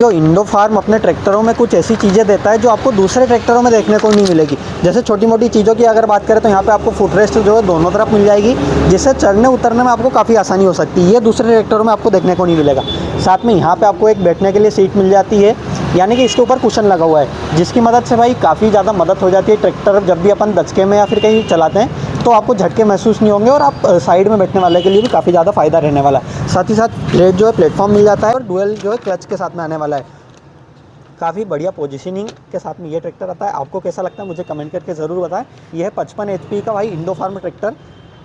जो Indo farm अपने ट्रैक्टरों में कुछ ऐसी चीज़ें देता है जो आपको दूसरे ट्रैक्टरों में देखने को नहीं मिलेगी। जैसे छोटी मोटी चीज़ों की अगर बात करें तो यहाँ पे आपको फुटरेस्ट जो है दोनों तरफ मिल जाएगी, जिससे चढ़ने उतरने में आपको काफ़ी आसानी हो सकती है। ये दूसरे ट्रैक्टरों में आपको देखने को नहीं मिलेगा। साथ में यहाँ पे आपको एक बैठने के लिए सीट मिल जाती है, यानी कि इसके ऊपर कुशन लगा हुआ है, जिसकी मदद से भाई काफ़ी ज़्यादा मदद हो जाती है। ट्रैक्टर जब भी अपन दचके में या फिर कहीं चलाते हैं तो आपको झटके महसूस नहीं होंगे और आप साइड में बैठने वाले के लिए भी काफ़ी ज़्यादा फ़ायदा रहने वाला है। साथ ही साथ प्लेट जो है प्लेटफॉर्म मिल जाता है और डुअल जो है क्लच के साथ में आने वाला है। काफ़ी बढ़िया पोजीशनिंग के साथ में ये ट्रैक्टर आता है। आपको कैसा लगता है मुझे कमेंट करके ज़रूर बताएं। यह है 55 HP का भाई इंडो फार्म ट्रैक्टर